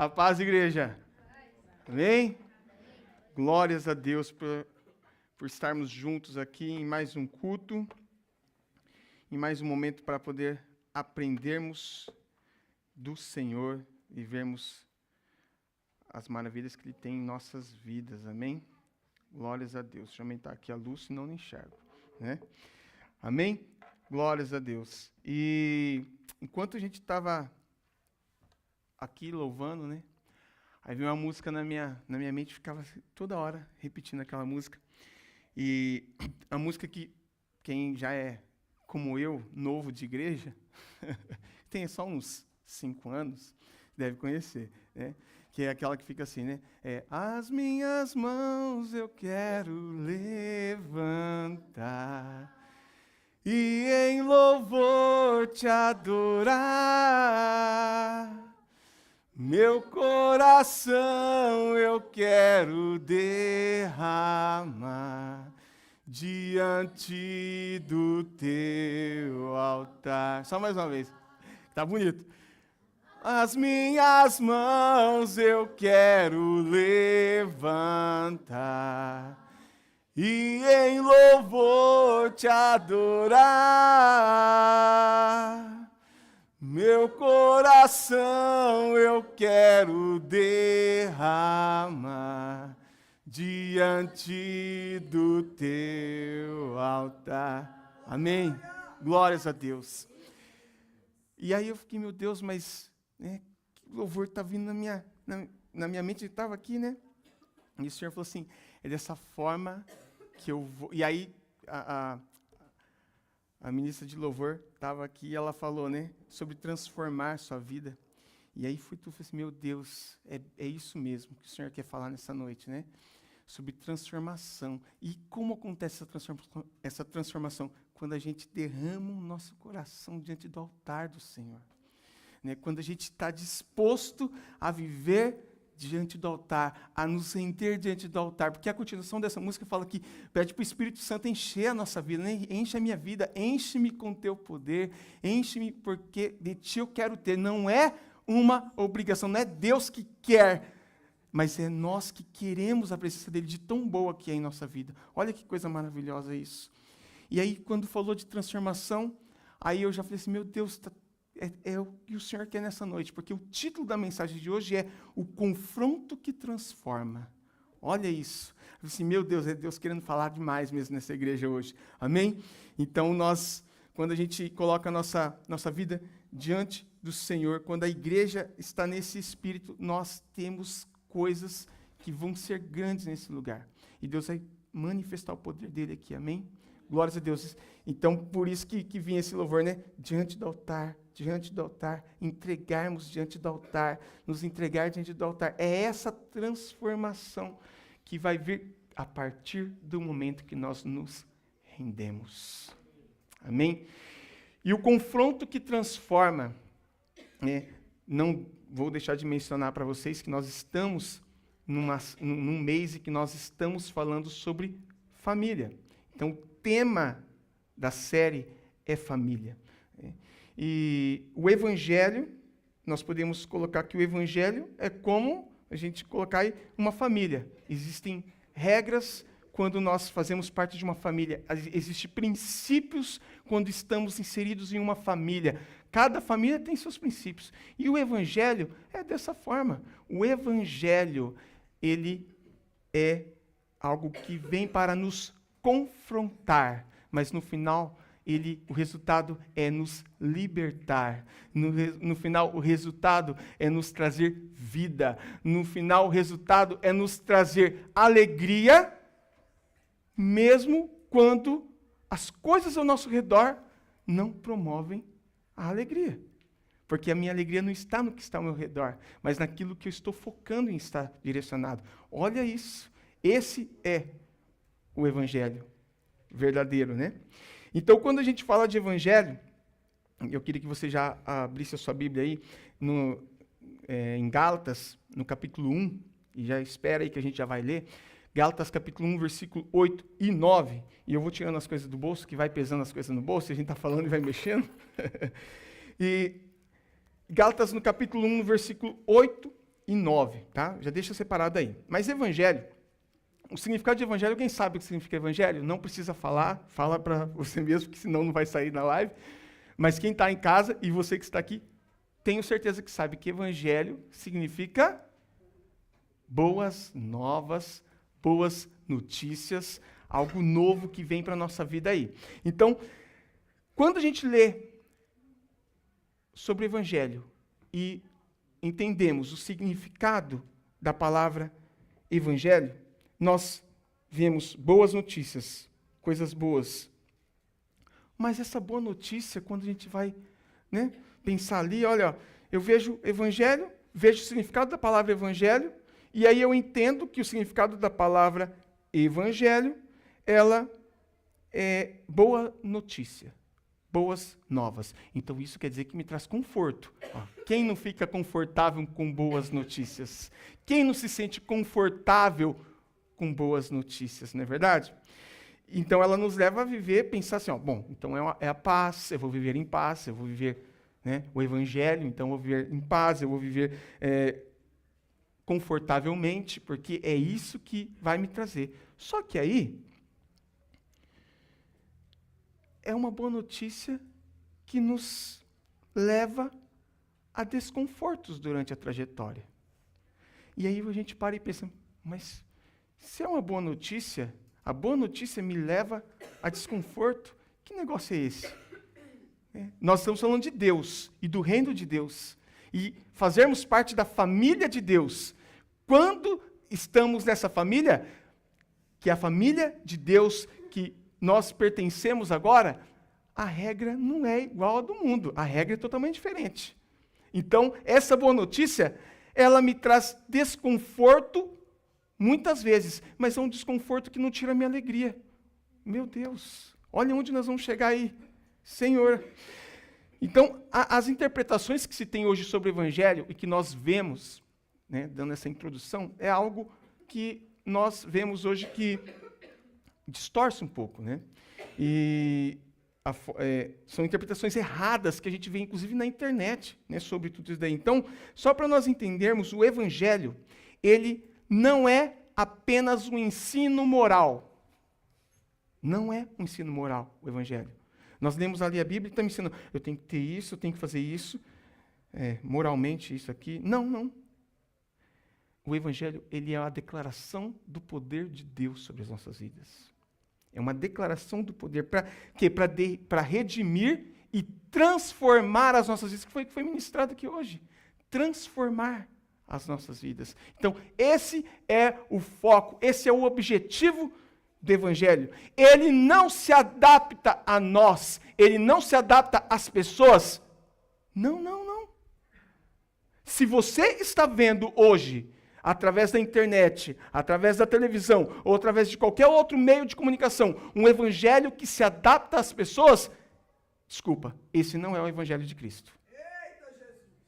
A paz, igreja. Amém? Glórias a Deus por estarmos juntos aqui em mais um culto, em mais um momento para poder aprendermos do Senhor e vermos as maravilhas que Ele tem em nossas vidas. Amém? Glórias a Deus. Deixa eu aumentar aqui a luz, senão não enxergo. Né? Amém? Glórias a Deus. E enquanto a gente estava aqui louvando, né? Aí veio uma música na minha mente, ficava toda hora repetindo aquela música. E a música que quem já é, como eu, novo de igreja, tem só uns 5 anos, deve conhecer, né? Que é aquela que fica assim, né? As minhas mãos eu quero levantar e em louvor te adorar. Meu coração eu quero derramar diante do teu altar. Só mais uma vez. Tá bonito. As minhas mãos eu quero levantar e em louvor te adorar. Meu coração eu quero derramar diante do teu altar. Amém? Glórias a Deus. E aí eu fiquei, meu Deus, mas né, que louvor está vindo na minha mente, ele estava aqui, né? E o Senhor falou assim, é dessa forma que eu vou... E aí a ministra de louvor estava aqui e ela falou, né, sobre transformar sua vida. E aí falei assim, meu Deus, é isso mesmo que o Senhor quer falar nessa noite, né? Sobre transformação. E como acontece essa transformação? Quando a gente derrama o nosso coração diante do altar do Senhor. Né? Quando a gente está disposto a viver diante do altar, a nos render diante do altar, porque a continuação dessa música fala que pede para o Espírito Santo encher a nossa vida, né? Enche a minha vida, enche-me com teu poder, enche-me porque de ti eu quero ter. Não é uma obrigação, não é Deus que quer, mas é nós que queremos a presença dele, de tão boa que é em nossa vida. Olha que coisa maravilhosa isso. E aí, quando falou de transformação, aí eu já falei assim, meu Deus, é o que o Senhor quer nessa noite, porque o título da mensagem de hoje é o confronto que transforma. Olha isso. Eu falei assim, meu Deus, é Deus querendo falar demais mesmo nessa igreja hoje. Amém? Então, quando a gente coloca a nossa vida diante do Senhor, quando a igreja está nesse espírito, nós temos coisas que vão ser grandes nesse lugar. E Deus vai manifestar o poder dele aqui. Amém? Glórias a Deus. Então, por isso que vinha esse louvor, né? Diante do altar, entregarmos diante do altar, nos entregar diante do altar. É essa transformação que vai vir a partir do momento que nós nos rendemos. Amém? E o confronto que transforma, né? Não vou deixar de mencionar para vocês que nós estamos num mês em que nós estamos falando sobre família. Então, o tema da série é família. E o Evangelho, nós podemos colocar que o Evangelho é como a gente colocar aí uma família. Existem regras quando nós fazemos parte de uma família. Existem princípios quando estamos inseridos em uma família. Cada família tem seus princípios. E o Evangelho é dessa forma. O Evangelho, ele é algo que vem para nos confrontar, mas no final, o resultado é nos libertar. No final, o resultado é nos trazer vida. No final, o resultado é nos trazer alegria, mesmo quando as coisas ao nosso redor não promovem a alegria. Porque a minha alegria não está no que está ao meu redor, mas naquilo que eu estou focando em estar direcionado. Olha isso. Esse é o Evangelho verdadeiro, né? Então, quando a gente fala de Evangelho, eu queria que você já abrisse a sua Bíblia aí, em Gálatas, no capítulo 1, e já espera aí que a gente já vai ler, Gálatas capítulo 1, versículo 8 e 9, e eu vou tirando as coisas do bolso, que vai pesando as coisas no bolso, e a gente está falando e vai mexendo. E Gálatas no capítulo 1, versículo 8 e 9, tá? Já deixa separado aí. Mas evangelho, o significado de evangelho, alguém sabe o que significa evangelho? Não precisa falar, fala para você mesmo, porque senão não vai sair na live. Mas quem está em casa e você que está aqui, tenho certeza que sabe que evangelho significa boas novas, boas notícias, algo novo que vem para a nossa vida aí. Então, quando a gente lê sobre o evangelho e entendemos o significado da palavra evangelho, nós vemos boas notícias, coisas boas. Mas essa boa notícia, quando a gente vai, né, pensar ali, olha, eu vejo evangelho, vejo o significado da palavra evangelho, e aí eu entendo que o significado da palavra evangelho, ela é boa notícia, boas novas. Então isso quer dizer que me traz conforto. Quem não fica confortável com boas notícias? Quem não se sente confortável com boas notícias, não é verdade? Então ela nos leva a viver, pensar assim, bom, então é a paz, eu vou viver em paz, eu vou viver, né, o evangelho, então eu vou viver em paz, eu vou viver confortavelmente, porque é isso que vai me trazer. Só que aí, é uma boa notícia que nos leva a desconfortos durante a trajetória. E aí a gente para e pensa, mas se é uma boa notícia, a boa notícia me leva a desconforto, que negócio é esse? Nós estamos falando de Deus e do reino de Deus, e fazermos parte da família de Deus. Quando estamos nessa família, que é a família de Deus, que nós pertencemos agora, a regra não é igual à do mundo, a regra é totalmente diferente. Então, essa boa notícia, ela me traz desconforto, muitas vezes, mas é um desconforto que não tira a minha alegria. Meu Deus, olha onde nós vamos chegar aí, Senhor. Então, as interpretações que se tem hoje sobre o Evangelho e que nós vemos, né, dando essa introdução, é algo que nós vemos hoje que distorce um pouco, né? E são interpretações erradas que a gente vê, inclusive, na internet, né, sobre tudo isso daí. Então, só para nós entendermos, o Evangelho, ele não é apenas um ensino moral. Não é um ensino moral, o Evangelho. Nós lemos ali a Bíblia e está me ensinando, eu tenho que ter isso, eu tenho que fazer isso, moralmente isso aqui. Não, não. O Evangelho, ele é a declaração do poder de Deus sobre as nossas vidas. É uma declaração do poder para redimir e transformar as nossas vidas, que foi ministrado aqui hoje. Transformar as nossas vidas. Então, esse é o foco, esse é o objetivo do Evangelho. Ele não se adapta a nós, ele não se adapta às pessoas. Não, não, não. Se você está vendo hoje, através da internet, através da televisão, ou através de qualquer outro meio de comunicação, um evangelho que se adapta às pessoas, desculpa, esse não é o evangelho de Cristo.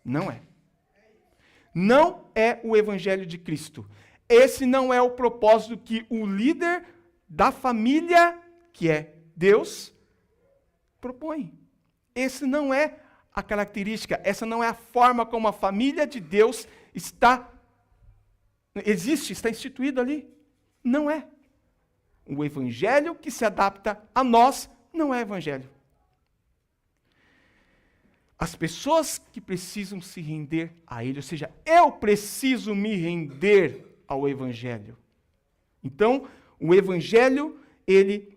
Não é. Não é o evangelho de Cristo. Esse não é o propósito que o líder da família, que é Deus, propõe. Esse não é a característica, essa não é a forma como a família de Deus está instituído ali. Não é. O evangelho que se adapta a nós não é evangelho. As pessoas que precisam se render a ele, ou seja, eu preciso me render ao evangelho. Então, o evangelho, ele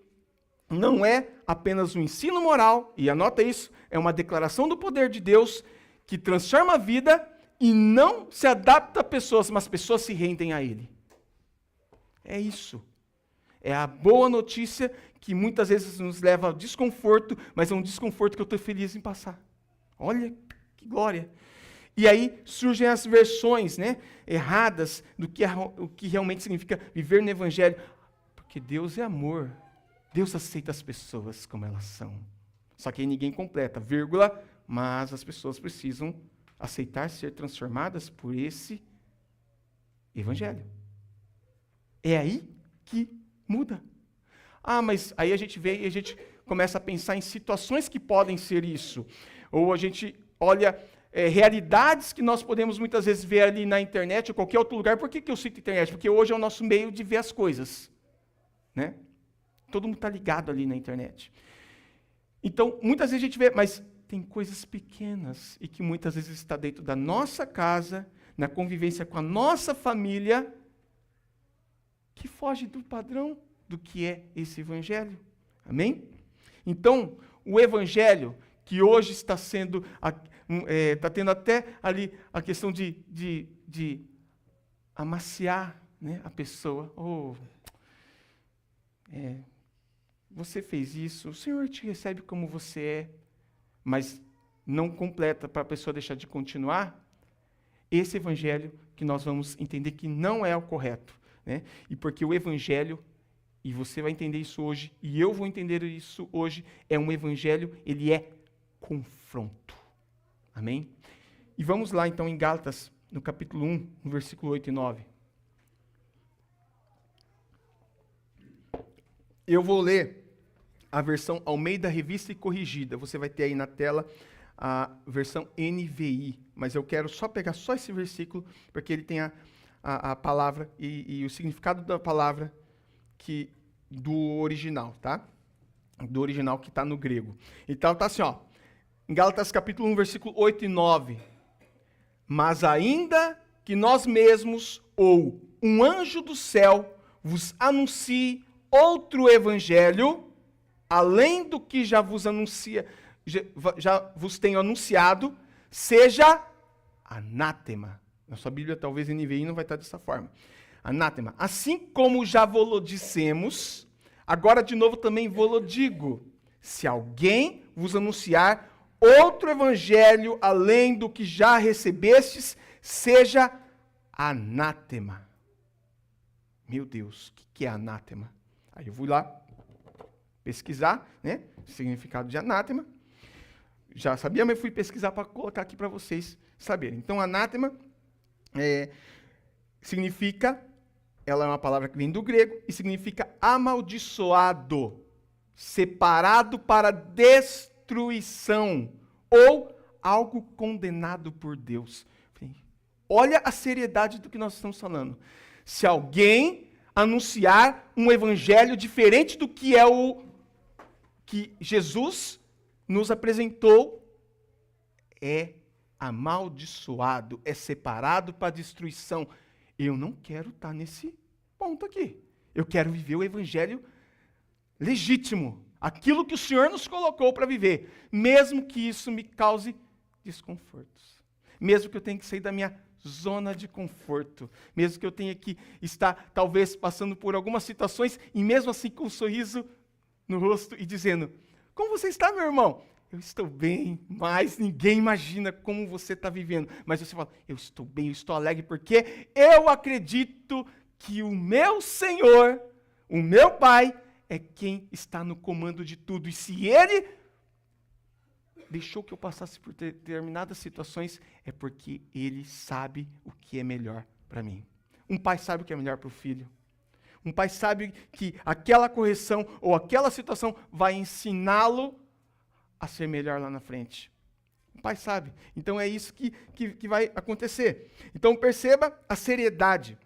não é apenas um ensino moral, e anota isso, é uma declaração do poder de Deus que transforma a vida e não se adapta a pessoas, mas pessoas se rendem a ele. É isso. É a boa notícia que muitas vezes nos leva ao desconforto, mas é um desconforto que eu estou feliz em passar. Olha que glória. E aí surgem as versões, né, erradas do que o que realmente significa viver no Evangelho. Porque Deus é amor. Deus aceita as pessoas como elas são. Só que aí ninguém completa, vírgula, mas as pessoas precisam aceitar ser transformadas por esse Evangelho. É aí que muda. Ah, mas aí a gente vê e a gente começa a pensar em situações que podem ser isso. Ou a gente olha realidades que nós podemos muitas vezes ver ali na internet ou qualquer outro lugar. Por que eu cito internet? Porque hoje é o nosso meio de ver as coisas, né? Todo mundo está ligado ali na internet. Então, muitas vezes a gente vê, mas tem coisas pequenas e que muitas vezes está dentro da nossa casa, na convivência com a nossa família, que foge do padrão do que é esse evangelho. Amém? Então, o evangelho que hoje está sendo, está tendo até ali a questão de amaciar, né, a pessoa. Você fez isso, o Senhor te recebe como você é, mas não completa para a pessoa deixar de continuar. Esse evangelho que nós vamos entender que não é o correto, né? E porque o evangelho, e você vai entender isso hoje, e eu vou entender isso hoje, é um evangelho, ele é confronto. Amém? E vamos lá então em Gálatas, no capítulo 1, no versículo 8 e 9. Eu vou ler a versão Almeida Revista e Corrigida. Você vai ter aí na tela a versão NVI, mas eu quero só pegar só esse versículo, porque ele tem a palavra e o significado da palavra do original, tá? Do original que está no grego. Então está assim, ó, em Gálatas capítulo 1, versículo 8 e 9. Mas ainda que nós mesmos, ou um anjo do céu, vos anuncie outro evangelho, além do que já vos tenho anunciado, seja anátema. Na sua Bíblia, talvez NVI não vai estar dessa forma. Anátema. Assim como já vos dissemos, agora de novo também vos digo, se alguém vos anunciar outro evangelho além do que já recebestes, seja anátema. Meu Deus, o que é anátema? Aí eu vou lá pesquisar, né, o significado de anátema. Já sabia, mas fui pesquisar para colocar aqui para vocês saberem. Então, anátema significa, ela é uma palavra que vem do grego, e significa amaldiçoado, separado para destruição, ou algo condenado por Deus. Olha a seriedade do que nós estamos falando. Se alguém anunciar um evangelho diferente do que é o que Jesus nos apresentou, é amaldiçoado, é separado para destruição. Eu não quero estar nesse ponto aqui. Eu quero viver o evangelho legítimo, aquilo que o Senhor nos colocou para viver, mesmo que isso me cause desconfortos, mesmo que eu tenha que sair da minha zona de conforto, mesmo que eu tenha que estar, talvez, passando por algumas situações, e mesmo assim com um sorriso no rosto e dizendo, como você está, meu irmão? Eu estou bem, mas ninguém imagina como você está vivendo. Mas você fala, eu estou bem, eu estou alegre, porque eu acredito que o meu Senhor, o meu Pai, é quem está no comando de tudo. E se Ele deixou que eu passasse por determinadas situações, é porque Ele sabe o que é melhor para mim. Um pai sabe o que é melhor para o filho. Um pai sabe que aquela correção ou aquela situação vai ensiná-lo a ser melhor lá na frente. O pai sabe. Então é isso que vai acontecer. Então perceba a seriedade,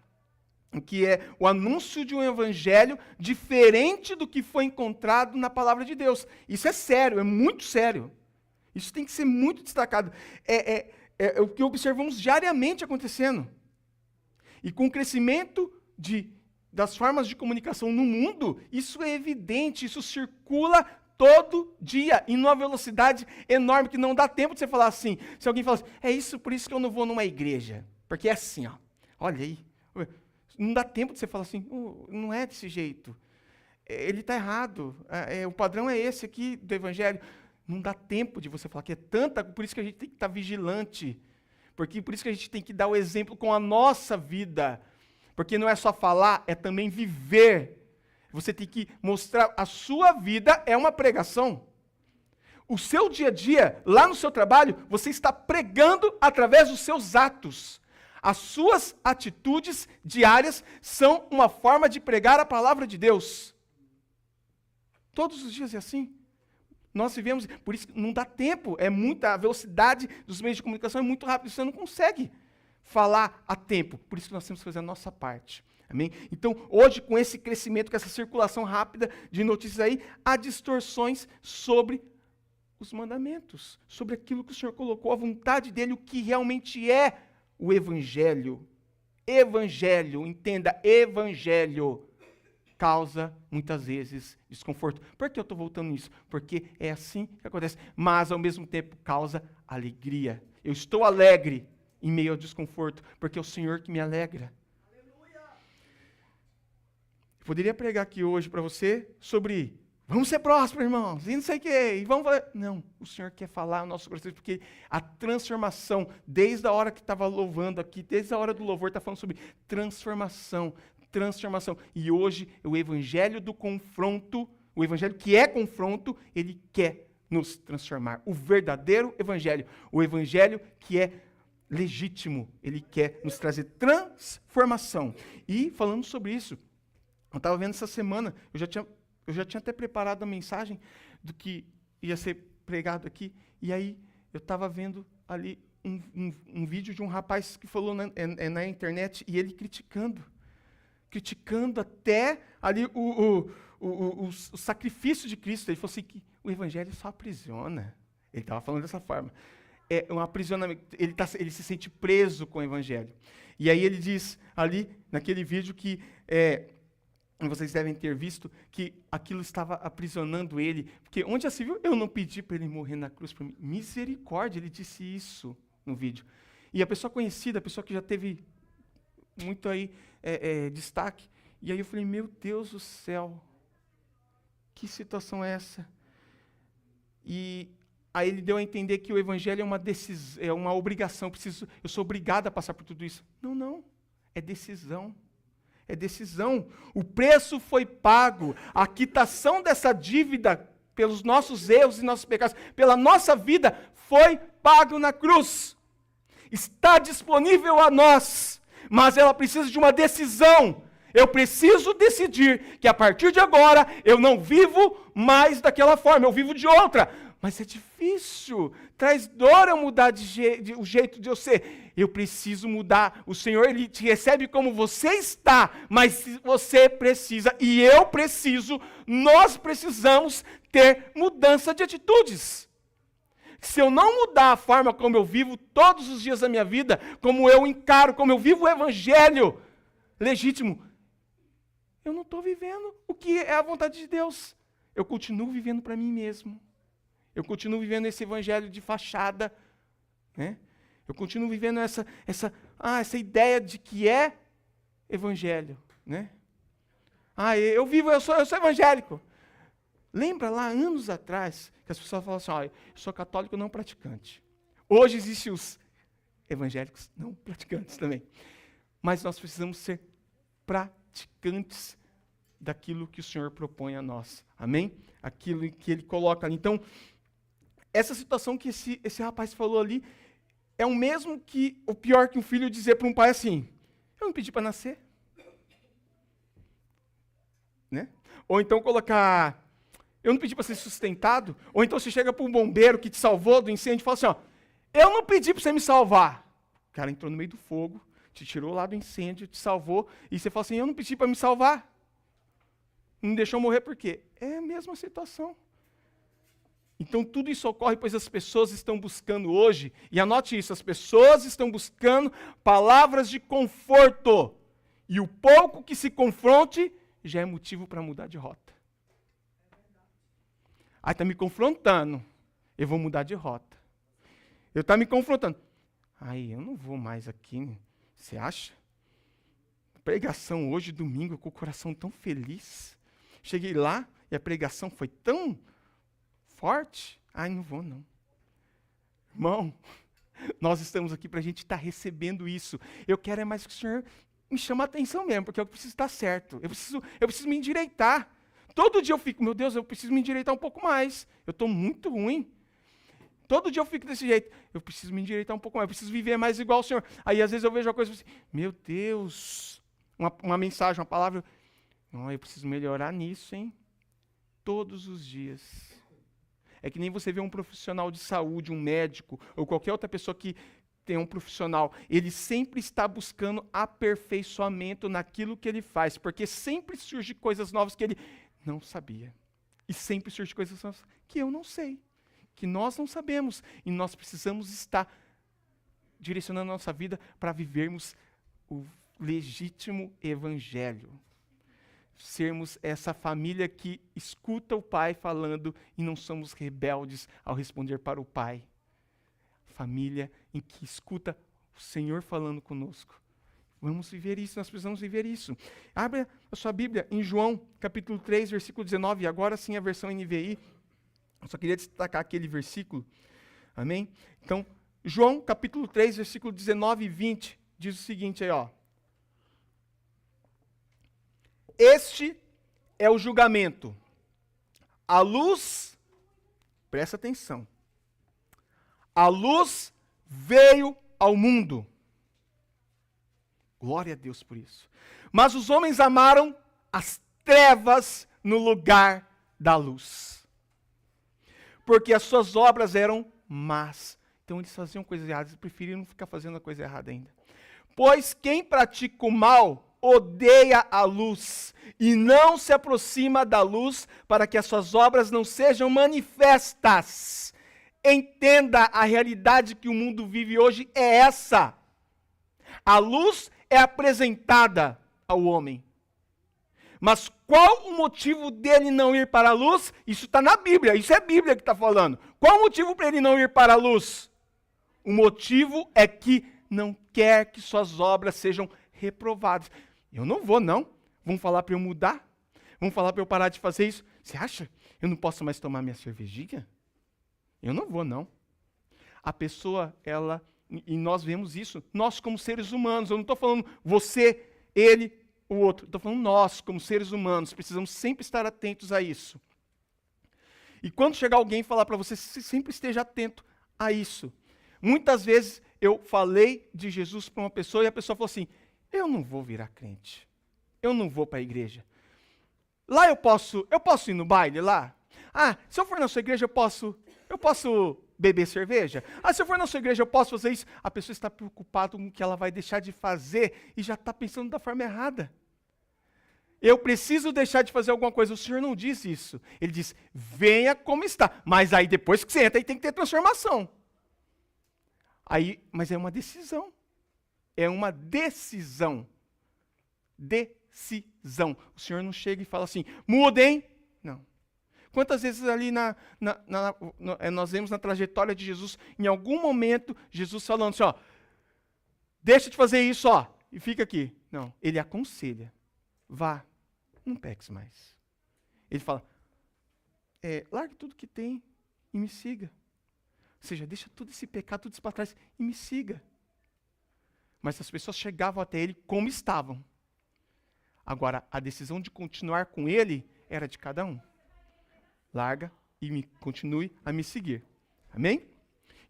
que é o anúncio de um evangelho diferente do que foi encontrado na palavra de Deus. Isso é sério, é muito sério. Isso tem que ser muito destacado. É o que observamos diariamente acontecendo. E com o crescimento das formas de comunicação no mundo, isso é evidente, isso circula todo dia, em uma velocidade enorme, que não dá tempo de você falar assim. Se alguém fala assim, por isso que eu não vou numa igreja. Porque é assim, ó, olha aí. Não dá tempo de você falar assim, não é desse jeito. Ele está errado. O padrão é esse aqui do evangelho. Não dá tempo de você falar que é tanta, por isso que a gente tem que estar vigilante. Por isso que a gente tem que dar o exemplo com a nossa vida. Porque não é só falar, é também viver. Você tem que mostrar, a sua vida é uma pregação. O seu dia a dia, lá no seu trabalho, você está pregando através dos seus atos. As suas atitudes diárias são uma forma de pregar a palavra de Deus. Todos os dias é assim. Nós vivemos, por isso que não dá tempo, a velocidade dos meios de comunicação é muito rápida, você não consegue falar a tempo. Por isso que nós temos que fazer a nossa parte. Amém? Então, hoje, com esse crescimento, com essa circulação rápida de notícias aí, há distorções sobre os mandamentos, sobre aquilo que o Senhor colocou, a vontade dele, o que realmente é o Evangelho. Evangelho, entenda, Evangelho causa, muitas vezes, desconforto. Por que eu estou voltando nisso? Porque é assim que acontece. Mas, ao mesmo tempo, causa alegria. Eu estou alegre em meio ao desconforto, porque é o Senhor que me alegra. Eu poderia pregar aqui hoje para você sobre vamos ser prósperos, irmãos, e não sei o quê, e vamos falar. Não, o Senhor quer falar o nosso coração, porque a transformação, desde a hora que estava louvando aqui, desde a hora do louvor, está falando sobre transformação. E hoje, o evangelho do confronto, o evangelho que é confronto, ele quer nos transformar. O verdadeiro evangelho, o evangelho que é legítimo, ele quer nos trazer transformação. E falando sobre isso, eu estava vendo essa semana, eu já tinha até preparado a mensagem do que ia ser pregado aqui, e aí eu estava vendo ali um vídeo de um rapaz que falou na internet, e ele criticando até ali o sacrifício de Cristo. Ele falou assim, que o evangelho só aprisiona. Ele estava falando dessa forma. É um aprisionamento, ele se sente preso com o evangelho. E aí ele diz ali, naquele vídeo, que vocês devem ter visto, que aquilo estava aprisionando ele, porque onde já se viu, eu não pedi para ele morrer na cruz para mim. Misericórdia, ele disse isso no vídeo. E a pessoa conhecida, a pessoa que já teve muito aí destaque, e aí eu falei, meu Deus do céu, que situação é essa? E aí ele deu a entender que o evangelho é uma obrigação, eu sou obrigado a passar por tudo isso. Não, é decisão. É decisão. O preço foi pago. A quitação dessa dívida pelos nossos erros e nossos pecados, pela nossa vida, foi pago na cruz. Está disponível a nós, mas ela precisa de uma decisão. Eu preciso decidir que a partir de agora eu não vivo mais daquela forma, eu vivo de outra. Mas é difícil, traz dor eu mudar o jeito de eu ser. Eu preciso mudar. O Senhor, Ele te recebe como você está, mas você precisa, e eu preciso, nós precisamos ter mudança de atitudes. Se eu não mudar a forma como eu vivo todos os dias da minha vida, como eu encaro, como eu vivo o Evangelho legítimo, eu não estou vivendo o que é a vontade de Deus. Eu continuo vivendo para mim mesmo. Eu continuo vivendo esse evangelho de fachada, né? Eu continuo vivendo essa ideia de que é evangelho, né? Eu sou evangélico. Lembra lá, anos atrás, que as pessoas falavam assim, eu sou católico não praticante. Hoje existem os evangélicos não praticantes também. Mas nós precisamos ser praticantes daquilo que o Senhor propõe a nós. Amém? Aquilo que Ele coloca ali. Então, essa situação que esse rapaz falou ali é o mesmo que, o pior que um filho dizer para um pai assim, eu não pedi para nascer. Né? Ou então colocar, eu não pedi para ser sustentado. Ou então você chega para um bombeiro que te salvou do incêndio e fala assim, eu não pedi para você me salvar. O cara entrou no meio do fogo, te tirou lá do incêndio, te salvou, e você fala assim, eu não pedi para me salvar. Não deixou morrer por quê? É a mesma situação. Então, tudo isso ocorre, pois as pessoas estão buscando hoje, e anote isso, as pessoas estão buscando palavras de conforto, e o pouco que se confronte já é motivo para mudar de rota. Aí está me confrontando, eu vou mudar de rota. Eu está me confrontando, eu não vou mais aqui, você acha? Pregação hoje, domingo, com o coração tão feliz. Cheguei lá e a pregação foi tão forte. Não vou não. Irmão, nós estamos aqui para a gente estar recebendo isso. Eu quero mais que o Senhor me chame a atenção mesmo, porque eu preciso estar certo. Eu preciso me endireitar. Todo dia eu fico, meu Deus, eu preciso me endireitar um pouco mais. Eu estou muito ruim. Todo dia eu fico desse jeito. Eu preciso me endireitar um pouco mais. Eu preciso viver mais igual ao Senhor. Aí às vezes eu vejo uma coisa assim, meu Deus, uma mensagem, uma palavra. Eu preciso melhorar nisso, hein? Todos os dias. É que nem você vê um profissional de saúde, um médico, ou qualquer outra pessoa que tem um profissional. Ele sempre está buscando aperfeiçoamento naquilo que ele faz, porque sempre surge coisas novas que ele não sabia. E sempre surge coisas novas que eu não sei, que nós não sabemos. E nós precisamos estar direcionando a nossa vida para vivermos o legítimo evangelho. Sermos essa família que escuta o pai falando e não somos rebeldes ao responder para o pai. Família em que escuta o Senhor falando conosco. Vamos viver isso, nós precisamos viver isso. Abra a sua Bíblia em João, capítulo 3, versículo 19, e agora sim a versão NVI. Eu só queria destacar aquele versículo. Amém? Então, João, capítulo 3, versículo 19 e 20, diz o seguinte aí, ó. Este é o julgamento. A luz, presta atenção, a luz veio ao mundo. Glória a Deus por isso. Mas os homens amaram as trevas no lugar da luz, porque as suas obras eram más. Então eles faziam coisas erradas, eles preferiram ficar fazendo a coisa errada ainda. Pois quem pratica o mal odeia a luz e não se aproxima da luz para que as suas obras não sejam manifestas. Entenda, a realidade que o mundo vive hoje é essa. A luz é apresentada ao homem. Mas qual o motivo dele não ir para a luz? Isso está na Bíblia, isso é a Bíblia que está falando. Qual o motivo para ele não ir para a luz? O motivo é que não quer que suas obras sejam reprovadas. Eu não vou, não. Vão falar para eu mudar? Vão falar para eu parar de fazer isso? Você acha? Eu não posso mais tomar minha cervejinha? Eu não vou, não. A pessoa, ela, e nós vemos isso, nós como seres humanos, eu não estou falando você, ele, o outro, estou falando nós como seres humanos, precisamos sempre estar atentos a isso. E quando chegar alguém falar para você, sempre esteja atento a isso. Muitas vezes eu falei de Jesus para uma pessoa e a pessoa falou assim, eu não vou virar crente, eu não vou para a igreja. Lá eu posso ir no baile lá? Ah, se eu for na sua igreja eu posso beber cerveja? Ah, se eu for na sua igreja eu posso fazer isso? A pessoa está preocupada com o que ela vai deixar de fazer e já está pensando da forma errada. Eu preciso deixar de fazer alguma coisa. O Senhor não diz isso. Ele diz, venha como está. Mas aí depois que você entra, aí tem que ter transformação. Mas é uma decisão. É uma decisão. Decisão. O Senhor não chega e fala assim, mudem. Não. Quantas vezes ali nós vemos na trajetória de Jesus, em algum momento, Jesus falando assim, ó, deixa de fazer isso, ó, e fica aqui. Não, ele aconselha. Vá, não peques mais. Ele fala, largue tudo que tem e me siga. Ou seja, deixa tudo esse pecado, tudo isso para trás e me siga. Mas as pessoas chegavam até ele como estavam. Agora, a decisão de continuar com ele era de cada um. Larga e continue a me seguir. Amém?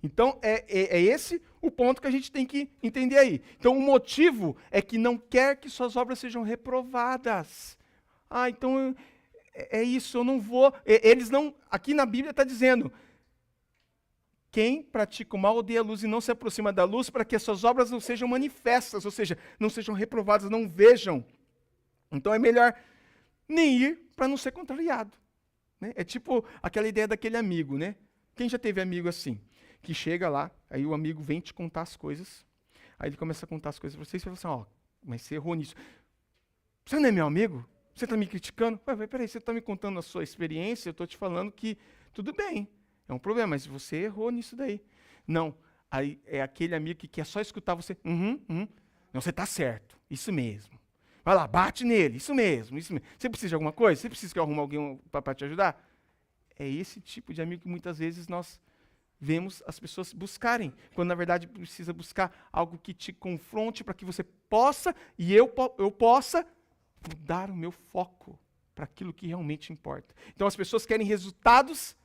Então, é esse o ponto que a gente tem que entender aí. Então, o motivo é que não quer que suas obras sejam reprovadas. Ah, então, é isso, eu não vou... Eles não... Aqui na Bíblia está dizendo... Quem pratica o mal odeia a luz e não se aproxima da luz para que as suas obras não sejam manifestas, ou seja, não sejam reprovadas, não vejam. Então é melhor nem ir para não ser contrariado. Né? É tipo aquela ideia daquele amigo, né? Quem já teve amigo assim? Que chega lá, aí o amigo vem te contar as coisas, aí ele começa a contar as coisas para você e você fala assim, mas você errou nisso. Você não é meu amigo? Você está me criticando? Peraí, você está me contando a sua experiência, eu estou te falando que tudo bem. É um problema, mas você errou nisso daí. Não, aí é aquele amigo que quer só escutar você. Não, você está certo, isso mesmo. Vai lá, bate nele, isso mesmo, isso mesmo. Você precisa de alguma coisa? Você precisa que eu arrume alguém para te ajudar? É esse tipo de amigo que muitas vezes nós vemos as pessoas buscarem, quando na verdade precisa buscar algo que te confronte para que você possa, e eu possa, mudar o meu foco para aquilo que realmente importa. Então as pessoas querem resultados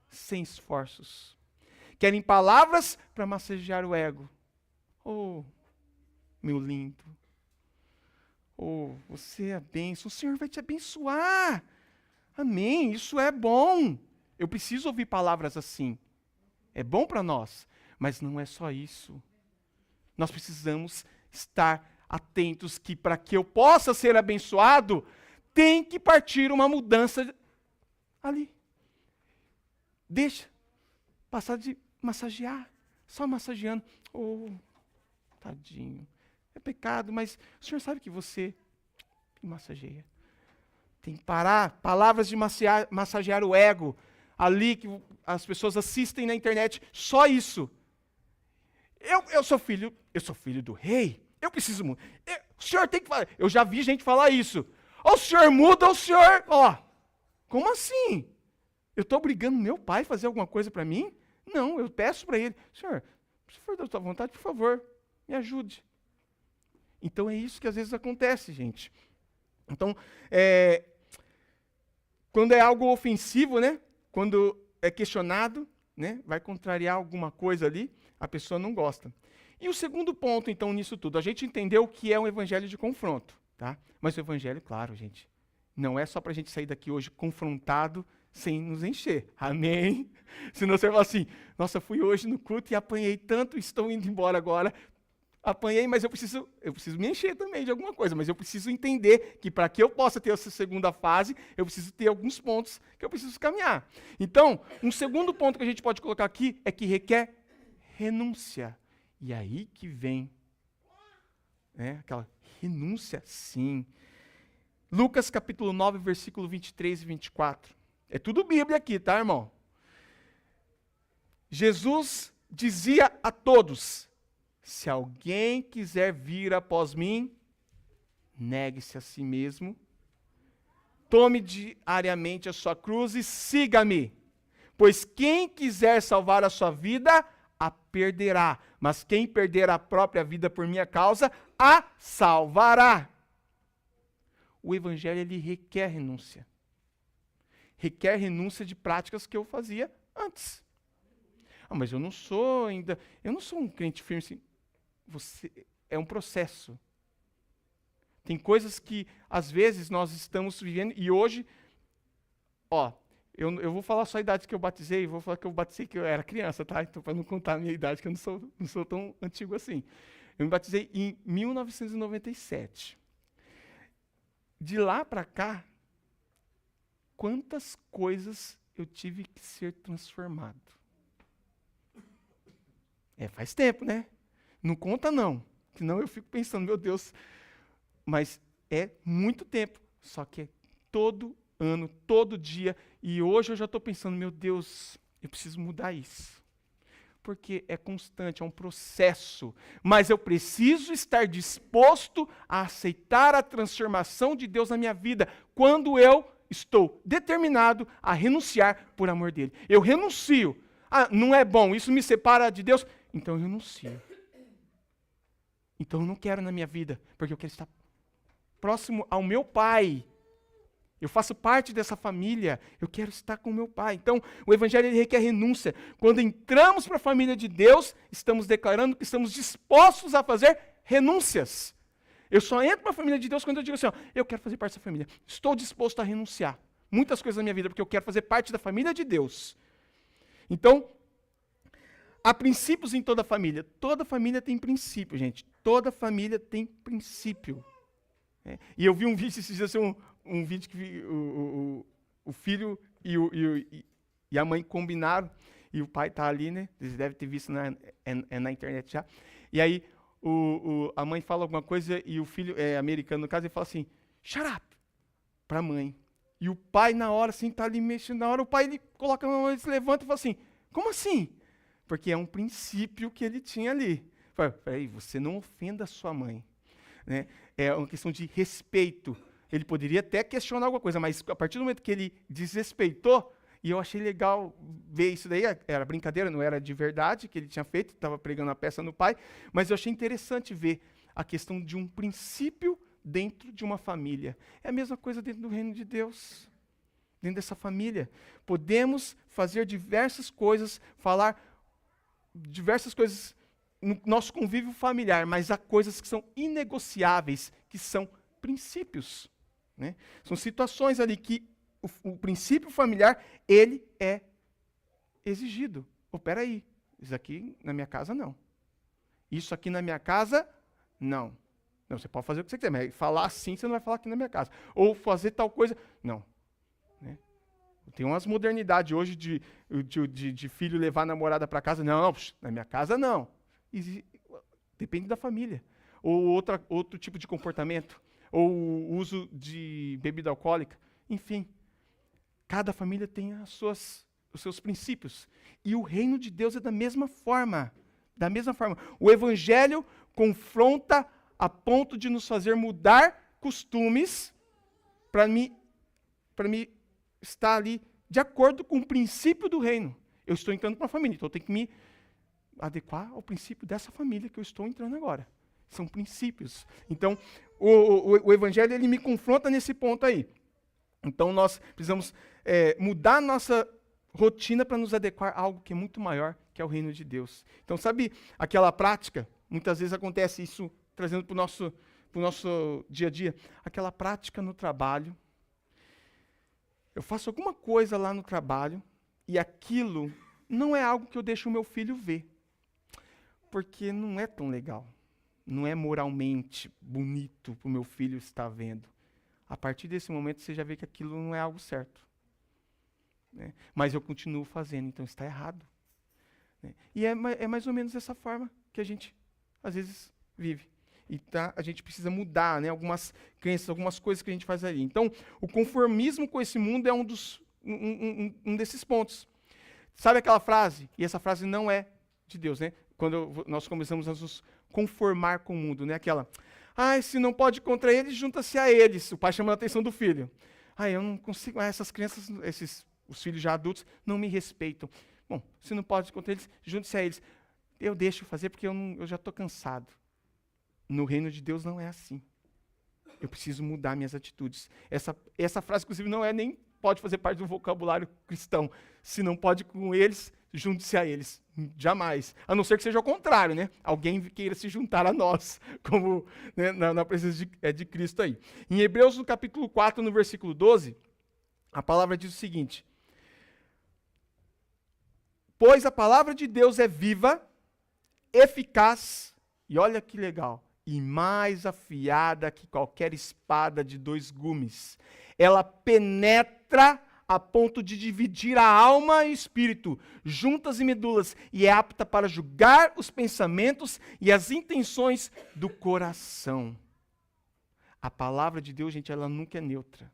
sem esforços. Querem palavras para massagear o ego. Oh, meu lindo. Oh, você é a bênção. O Senhor vai te abençoar. Amém. Isso é bom. Eu preciso ouvir palavras assim. É bom para nós, mas não é só isso. Nós precisamos estar atentos que para que eu possa ser abençoado, tem que partir uma mudança ali. Deixa passar de massagear, só massageando. Oh, tadinho. É pecado, mas o Senhor sabe que você me massageia. Tem que parar. Palavras de massagear o ego. Ali que as pessoas assistem na internet. Só isso. Eu sou filho do rei. Eu preciso mudar. O senhor tem que falar. Eu já vi gente falar isso. Ou o senhor muda, ou o senhor... Como assim? Eu estou obrigando meu pai a fazer alguma coisa para mim? Não, eu peço para ele. Senhor, se for da sua vontade, por favor, me ajude. Então é isso que às vezes acontece, gente. Então, quando é algo ofensivo, né? Quando é questionado, né? Vai contrariar alguma coisa ali, a pessoa não gosta. E o segundo ponto, então, nisso tudo, a gente entendeu o que é um evangelho de confronto, tá? Mas o evangelho, claro, gente, não é só para a gente sair daqui hoje confrontado sem nos encher. Amém? Senão você fala assim, nossa, fui hoje no culto e apanhei tanto, estou indo embora agora. Apanhei, mas eu preciso me encher também de alguma coisa, mas eu preciso entender que para que eu possa ter essa segunda fase, eu preciso ter alguns pontos que eu preciso caminhar. Então, um segundo ponto que a gente pode colocar aqui é que requer renúncia. E aí que vem, né, aquela renúncia, sim. Lucas capítulo 9, versículo 23 e 24. É tudo Bíblia aqui, tá, irmão? Jesus dizia a todos: se alguém quiser vir após mim, negue-se a si mesmo, tome diariamente a sua cruz e siga-me. Pois quem quiser salvar a sua vida, a perderá. Mas quem perder a própria vida por minha causa, a salvará. O evangelho, ele requer renúncia. Requer renúncia de práticas que eu fazia antes. Mas eu não sou um crente firme assim. É um processo. Tem coisas que, às vezes, nós estamos vivendo, e hoje, eu vou falar só a idade que eu batizei, vou falar que eu batizei que eu era criança, tá? Então, para não contar a minha idade, que eu não sou tão antigo assim. Eu me batizei em 1997. De lá para cá, quantas coisas eu tive que ser transformado. Faz tempo, né? Não conta não, senão eu fico pensando, meu Deus, mas é muito tempo, só que é todo ano, todo dia, e hoje eu já estou pensando, meu Deus, eu preciso mudar isso. Porque é constante, é um processo, mas eu preciso estar disposto a aceitar a transformação de Deus na minha vida, quando eu estou determinado a renunciar por amor dele. Eu renuncio. Não é bom, isso me separa de Deus, então eu renuncio. Então eu não quero na minha vida, porque eu quero estar próximo ao meu pai. Eu faço parte dessa família, eu quero estar com o meu pai. Então, o evangelho ele requer renúncia. Quando entramos para a família de Deus, estamos declarando que estamos dispostos a fazer renúncias. Eu só entro para a família de Deus quando eu digo assim, eu quero fazer parte dessa família. Estou disposto a renunciar muitas coisas na minha vida, porque eu quero fazer parte da família de Deus. Então, há princípios em toda família. Toda família tem princípio, gente. Toda família tem princípio. E eu vi um vídeo, esses dias, um vídeo que o filho e a mãe combinaram, e o pai está ali, né? Vocês devem ter visto na internet já. E aí a mãe fala alguma coisa e o filho, americano no caso, ele fala assim, shut up, para a mãe. E o pai, na hora, assim, está ali mexendo, na hora o pai ele coloca a mão, ele se levanta e fala assim, como assim? Porque é um princípio que ele tinha ali. Fala, peraí, você não ofenda a sua mãe. Né? É uma questão de respeito. Ele poderia até questionar alguma coisa, mas a partir do momento que ele desrespeitou, e eu achei legal ver isso daí, era brincadeira, não era de verdade que ele tinha feito, estava pregando a peça no pai, mas eu achei interessante ver a questão de um princípio dentro de uma família. É a mesma coisa dentro do reino de Deus, dentro dessa família. Podemos fazer diversas coisas, falar diversas coisas no nosso convívio familiar, mas há coisas que são inegociáveis, que são princípios. Né? São situações ali que o princípio familiar, ele é exigido. Peraí, isso aqui na minha casa não. Isso aqui na minha casa, não. Não, você pode fazer o que você quiser, mas falar assim, você não vai falar aqui na minha casa. Ou fazer tal coisa, não. Né? Tem umas modernidades hoje de filho levar a namorada para casa. Não, na minha casa não. Depende da família. Ou outro tipo de comportamento. Ou o uso de bebida alcoólica. Enfim, cada família tem os seus princípios. E o reino de Deus é da mesma forma. Da mesma forma. O evangelho confronta a ponto de nos fazer mudar costumes para me estar ali de acordo com o princípio do reino. Eu estou entrando para uma família, então eu tenho que me adequar ao princípio dessa família que eu estou entrando agora. São princípios. Então, o evangelho ele me confronta nesse ponto aí. Então, nós precisamos mudar nossa rotina para nos adequar a algo que é muito maior, que é o reino de Deus. Então, sabe aquela prática? Muitas vezes acontece isso, trazendo para o nosso dia a dia. Aquela prática no trabalho. Eu faço alguma coisa lá no trabalho e aquilo não é algo que eu deixo o meu filho ver. Porque não é tão legal. Não é moralmente bonito para o meu filho estar vendo. A partir desse momento você já vê que aquilo não é algo certo. Né? Mas eu continuo fazendo, então está errado. Né? E é mais ou menos dessa forma que a gente, às vezes, vive. E a gente precisa mudar, né, algumas crenças, algumas coisas que a gente faz ali. Então, o conformismo com esse mundo é um desses pontos. Sabe aquela frase? E essa frase não é de Deus, né? Quando nós começamos a nos conformar com o mundo, né? Aquela, se não pode contra eles, junta-se a eles. O pai chamando a atenção do filho. Eu não consigo, essas crianças, os filhos já adultos, não me respeitam. Bom, se não pode contra eles, junte-se a eles. Eu deixo fazer porque eu já estou cansado. No reino de Deus não é assim. Eu preciso mudar minhas atitudes. Essa frase, inclusive, nem pode fazer parte do vocabulário cristão. Se não pode com eles, junte-se a eles. Jamais. A não ser que seja o contrário, né? Alguém queira se juntar a nós, como né, na presença de Cristo aí. Em Hebreus, no capítulo 4, no versículo 12, a palavra diz o seguinte: pois a palavra de Deus é viva, eficaz, e olha que legal, e mais afiada que qualquer espada de 2 gumes. Ela penetra a ponto de dividir a alma e espírito, juntas e medulas, e é apta para julgar os pensamentos e as intenções do coração. A palavra de Deus, gente, ela nunca é neutra.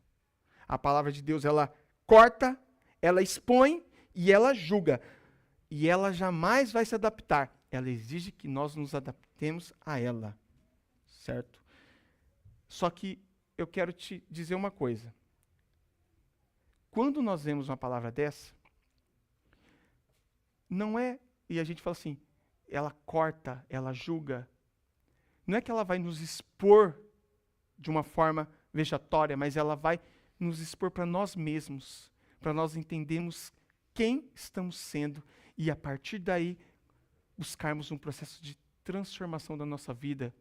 A palavra de Deus, ela corta, ela expõe e ela julga. E ela jamais vai se adaptar. Ela exige que nós nos adaptemos a ela. Certo? Só que eu quero te dizer uma coisa. Quando nós vemos uma palavra dessa, não é, e a gente fala assim, ela corta, ela julga, não é que ela vai nos expor de uma forma vexatória, mas ela vai nos expor para nós mesmos, para nós entendermos quem estamos sendo e a partir daí buscarmos um processo de transformação da nossa vida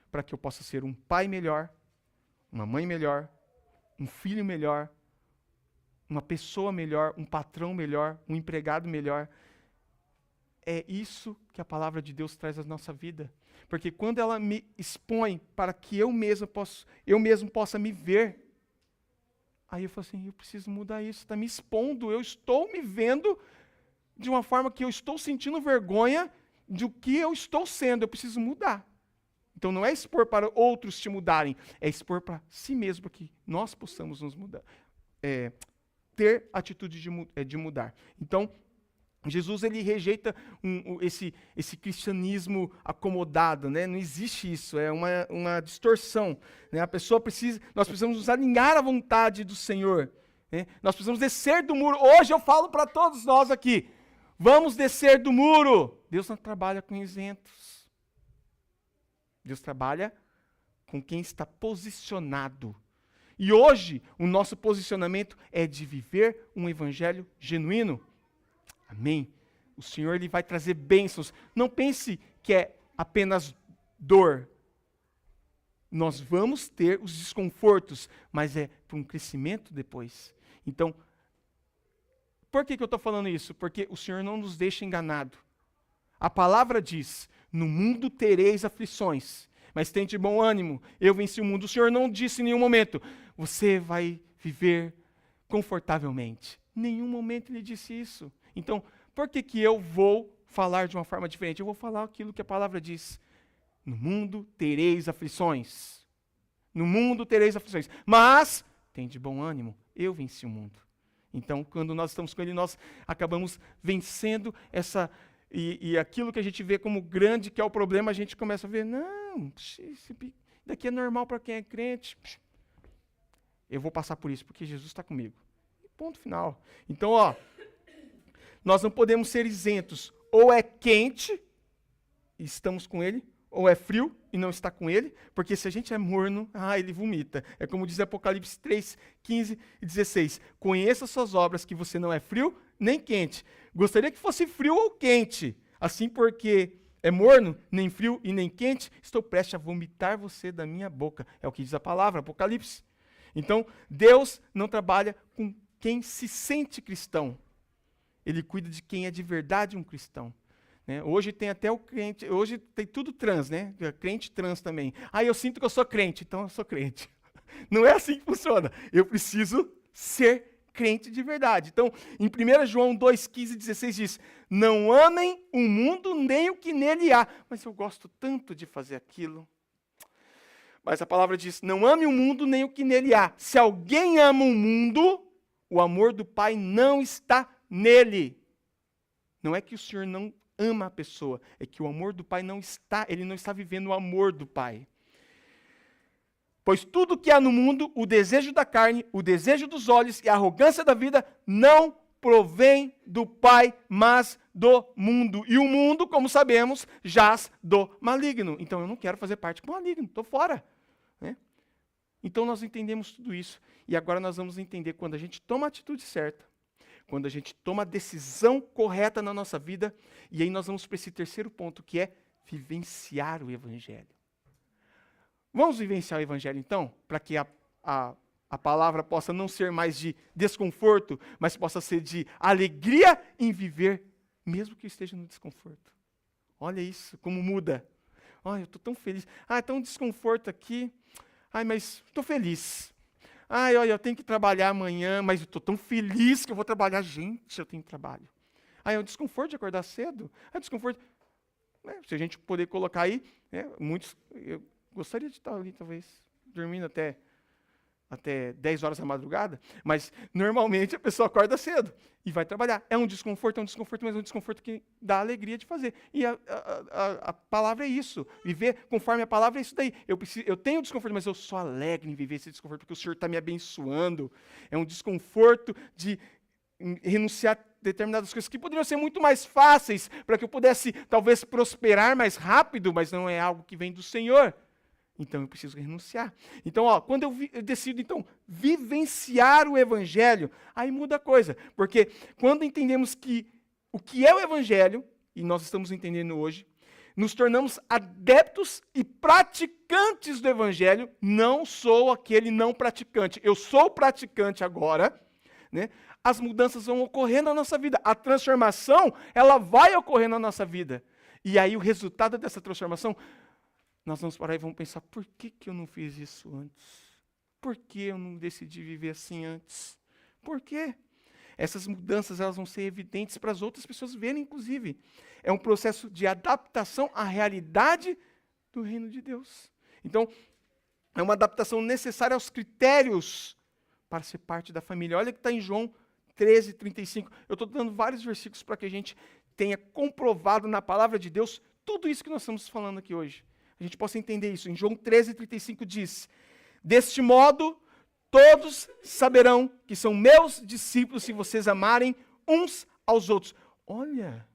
para que eu possa ser um pai melhor, uma mãe melhor, um filho melhor, uma pessoa melhor, um patrão melhor, um empregado melhor. É isso que a palavra de Deus traz à nossa vida. Porque quando ela me expõe para que eu mesmo possa me ver, aí eu falo assim, eu preciso mudar isso, está me expondo, eu estou me vendo de uma forma que eu estou sentindo vergonha do que eu estou sendo, eu preciso mudar. Então não é expor para outros te mudarem, é expor para si mesmo, para que nós possamos nos mudar, ter atitude de mudar. Então, Jesus ele rejeita esse cristianismo acomodado, né? Não existe isso, é uma distorção. Né? Nós precisamos nos alinhar à vontade do Senhor. Né? Nós precisamos descer do muro. Hoje eu falo para todos nós aqui, vamos descer do muro. Deus não trabalha com isentos. Deus trabalha com quem está posicionado. E hoje, o nosso posicionamento é de viver um evangelho genuíno. Amém? O Senhor ele vai trazer bênçãos. Não pense que é apenas dor. Nós vamos ter os desconfortos, mas é para um crescimento depois. Então, por que eu estou falando isso? Porque o Senhor não nos deixa enganado. A palavra diz, no mundo tereis aflições, mas tente bom ânimo, eu venci o mundo. O Senhor não disse em nenhum momento, você vai viver confortavelmente. Em nenhum momento ele disse isso. Então, por que eu vou falar de uma forma diferente? Eu vou falar aquilo que a palavra diz. No mundo tereis aflições. No mundo tereis aflições. Mas, tende bom ânimo, eu venci o mundo. Então, quando nós estamos com ele, nós acabamos vencendo essa... E aquilo que a gente vê como grande, que é o problema, a gente começa a ver, não, isso daqui é normal para quem é crente. Eu vou passar por isso, porque Jesus está comigo. Ponto final. Então, nós não podemos ser isentos. Ou é quente, e estamos com ele, ou é frio, e não está com ele, porque se a gente é morno, ele vomita. É como diz Apocalipse 3, 15 e 16. Conheça suas obras, que você não é frio, nem quente. Gostaria que fosse frio ou quente. Assim, porque é morno, nem frio e nem quente, estou prestes a vomitar você da minha boca. É o que diz a palavra, Apocalipse. Então, Deus não trabalha com quem se sente cristão. Ele cuida de quem é de verdade um cristão. Né? Hoje tem até o crente, hoje tem tudo trans, né? Crente trans também. Eu sinto que eu sou crente, então eu sou crente. Não é assim que funciona. Eu preciso ser crente de verdade. Então, em 1 João 2, 15 e 16 diz, não amem o mundo nem o que nele há. Mas eu gosto tanto de fazer aquilo. Mas a palavra diz, não ame o mundo nem o que nele há. Se alguém ama o mundo, o amor do Pai não está nele. Não é que o Senhor não ama a pessoa, é que o amor do Pai não está, ele não está vivendo o amor do Pai. Pois tudo que há no mundo, o desejo da carne, o desejo dos olhos e a arrogância da vida, não provém do Pai, mas do mundo. E o mundo, como sabemos, jaz do maligno. Então eu não quero fazer parte do maligno, estou fora. Né? Então nós entendemos tudo isso. E agora nós vamos entender quando a gente toma a atitude certa, quando a gente toma a decisão correta na nossa vida, e aí nós vamos para esse terceiro ponto, que é vivenciar o Evangelho. Vamos vivenciar o Evangelho, então, para que a palavra possa não ser mais de desconforto, mas possa ser de alegria em viver, mesmo que esteja no desconforto. Olha isso, como muda. Eu estou tão feliz. Está um desconforto aqui. Mas estou feliz. Olha, eu tenho que trabalhar amanhã, mas eu estou tão feliz que eu vou trabalhar. Gente, eu tenho trabalho. É o desconforto de acordar cedo. É o desconforto... Se a gente poder colocar aí, muitos... Eu gostaria de estar ali, talvez, dormindo até 10 horas da madrugada, mas normalmente a pessoa acorda cedo e vai trabalhar. É um desconforto, mas é um desconforto que dá alegria de fazer. E a palavra é isso. Viver conforme a palavra é isso daí. Eu tenho desconforto, mas eu sou alegre em viver esse desconforto, porque o Senhor está me abençoando. É um desconforto de renunciar a determinadas coisas que poderiam ser muito mais fáceis para que eu pudesse, talvez, prosperar mais rápido, mas não é algo que vem do Senhor. Então eu preciso renunciar. Então, quando eu decido, então, vivenciar o Evangelho, aí muda a coisa. Porque quando entendemos que o que é o Evangelho, e nós estamos entendendo hoje, nos tornamos adeptos e praticantes do Evangelho, não sou aquele não praticante. Eu sou praticante agora, né? As mudanças vão ocorrer na nossa vida. A transformação, ela vai ocorrer na nossa vida. E aí o resultado dessa transformação... Nós vamos parar e vamos pensar, por que eu não fiz isso antes? Por que eu não decidi viver assim antes? Por quê? Essas mudanças elas vão ser evidentes para as outras pessoas verem, inclusive. É um processo de adaptação à realidade do reino de Deus. Então, é uma adaptação necessária aos critérios para ser parte da família. Olha que está em João 13, 35. Eu estou dando vários versículos para que a gente tenha comprovado na palavra de Deus tudo isso que nós estamos falando aqui hoje. A gente possa entender isso. Em João 13, 35 diz, deste modo, todos saberão que são meus discípulos se vocês amarem uns aos outros. Olha,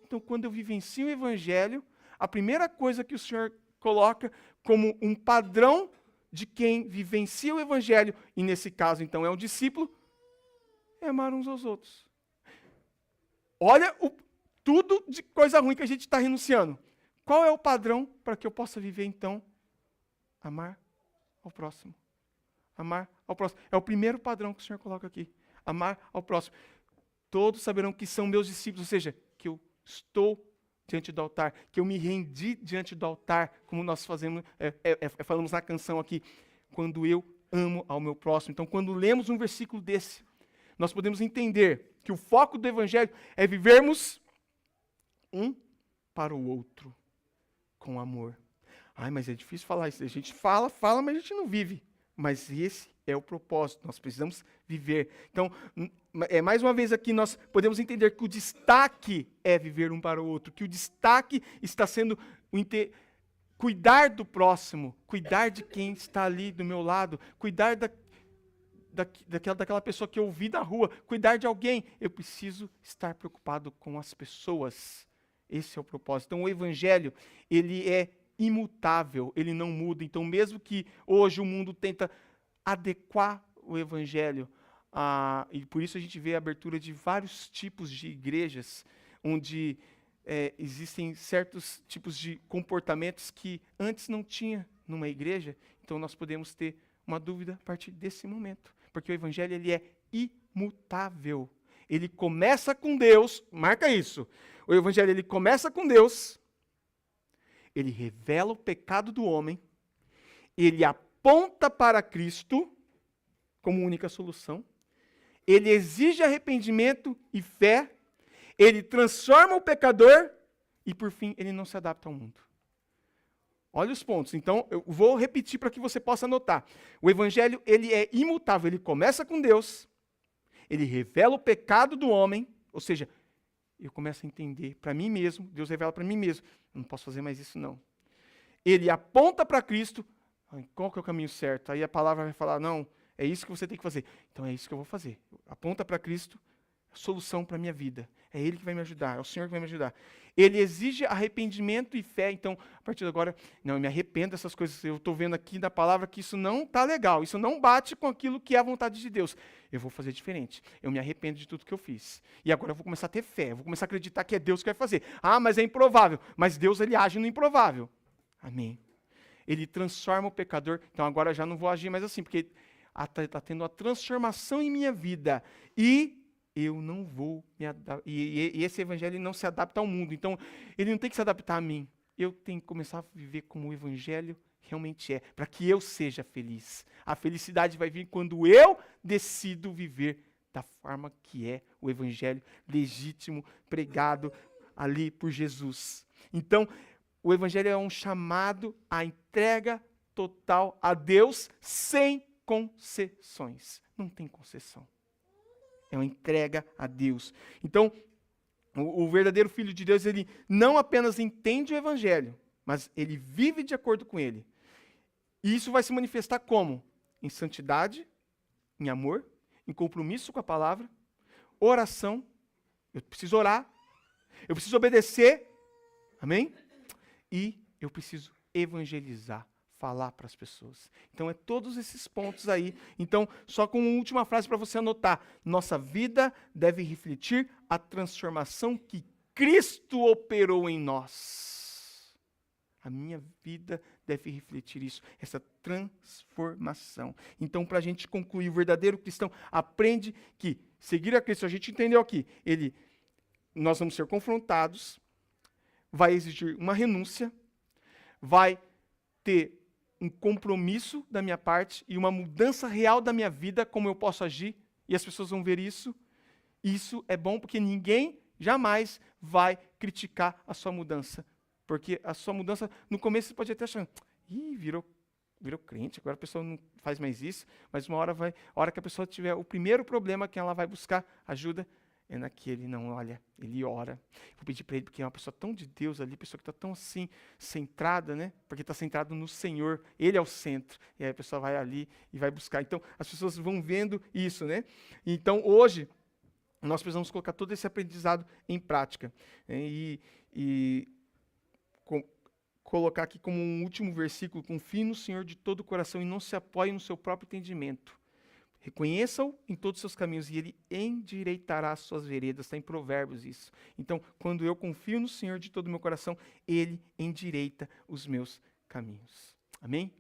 então quando eu vivencio o Evangelho, a primeira coisa que o Senhor coloca como um padrão de quem vivencia o Evangelho, e nesse caso então é um discípulo, é amar uns aos outros. Olha tudo de coisa ruim que a gente está renunciando. Qual é o padrão para que eu possa viver, então? Amar ao próximo. Amar ao próximo. É o primeiro padrão que o Senhor coloca aqui. Amar ao próximo. todos saberão que são meus discípulos, ou seja, que eu estou diante do altar, que eu me rendi diante do altar, como nós falamos na canção aqui, quando eu amo ao meu próximo. Então, quando lemos um versículo desse, nós podemos entender que o foco do Evangelho é vivermos um para o outro, com amor. Ai, mas é difícil falar isso. A gente fala, mas a gente não vive. Mas esse é o propósito, nós precisamos viver. Então, mais uma vez aqui, nós podemos entender que o destaque é viver um para o outro, que o destaque está sendo cuidar do próximo, cuidar de quem está ali do meu lado, cuidar daquela pessoa que eu vi na rua, cuidar de alguém. Eu preciso estar preocupado com as pessoas. Esse é o propósito. Então, o Evangelho, ele é imutável, ele não muda. Então, mesmo que hoje o mundo tenta adequar o Evangelho, e por isso a gente vê a abertura de vários tipos de igrejas, onde existem certos tipos de comportamentos que antes não tinha numa igreja. Então, nós podemos ter uma dúvida a partir desse momento, porque o Evangelho ele é imutável. Ele começa com Deus, marca isso. O Evangelho ele começa com Deus, ele revela o pecado do homem, ele aponta para Cristo como única solução, ele exige arrependimento e fé, ele transforma o pecador e, por fim, ele não se adapta ao mundo. Olha os pontos. Então, eu vou repetir para que você possa anotar. O Evangelho ele é imutável, ele começa com Deus, ele revela o pecado do homem, ou seja, eu começo a entender para mim mesmo, Deus revela para mim mesmo, eu não posso fazer mais isso não. Ele aponta para Cristo, qual que é o caminho certo? Aí a palavra vai falar, não, é isso que você tem que fazer. Então é isso que eu vou fazer. Aponta para Cristo, solução para a minha vida. É Ele que vai me ajudar, é o Senhor que vai me ajudar. Ele exige arrependimento e fé, então, a partir de agora, não, eu me arrependo dessas coisas, eu estou vendo aqui na palavra que isso não está legal, isso não bate com aquilo que é a vontade de Deus. Eu vou fazer diferente, eu me arrependo de tudo que eu fiz. E agora eu vou começar a ter fé, eu vou começar a acreditar que é Deus que vai fazer. Ah, mas é improvável, mas Deus ele age no improvável. Amém. Ele transforma o pecador, então agora eu já não vou agir mais assim, porque está tendo uma transformação em minha vida, e eu não vou me adaptar. E esse evangelho não se adapta ao mundo. Então, ele não tem que se adaptar a mim. Eu tenho que começar a viver como o evangelho realmente é, para que eu seja feliz. A felicidade vai vir quando eu decido viver da forma que é o evangelho legítimo, pregado ali por Jesus. Então, o evangelho é um chamado à entrega total a Deus sem concessões. Não tem concessão. É uma entrega a Deus. Então, o verdadeiro Filho de Deus, ele não apenas entende o Evangelho, mas ele vive de acordo com ele. E isso vai se manifestar como? Em santidade, em amor, em compromisso com a palavra, oração. Eu preciso orar, eu preciso obedecer, amém? E eu preciso evangelizar, falar para as pessoas. Então, é todos esses pontos aí. Então, só com uma última frase para você anotar. Nossa vida deve refletir a transformação que Cristo operou em nós. A minha vida deve refletir isso, essa transformação. Então, para a gente concluir, o verdadeiro cristão aprende que seguir a Cristo, a gente entendeu aqui, nós vamos ser confrontados, vai exigir uma renúncia, vai ter um compromisso da minha parte e uma mudança real da minha vida, como eu posso agir, e as pessoas vão ver isso. Isso é bom porque ninguém jamais vai criticar a sua mudança. Porque a sua mudança, no começo você pode até achar, virou crente, agora a pessoa não faz mais isso, mas a hora que a pessoa tiver o primeiro problema que ela vai buscar ajuda, é naquele, não, olha, ele ora. Vou pedir para ele, porque é uma pessoa tão de Deus ali, pessoa que está tão assim, centrada, né? Porque está centrado no Senhor, Ele é o centro. E aí a pessoa vai ali e vai buscar. Então, as pessoas vão vendo isso, né? Então, hoje, nós precisamos colocar todo esse aprendizado em prática. Né? Colocar aqui como um último versículo, confie no Senhor de todo o coração e não se apoie no seu próprio entendimento. Reconheça-o em todos os seus caminhos e ele endireitará as suas veredas. Está em Provérbios isso. Então, quando eu confio no Senhor de todo o meu coração, ele endireita os meus caminhos. Amém?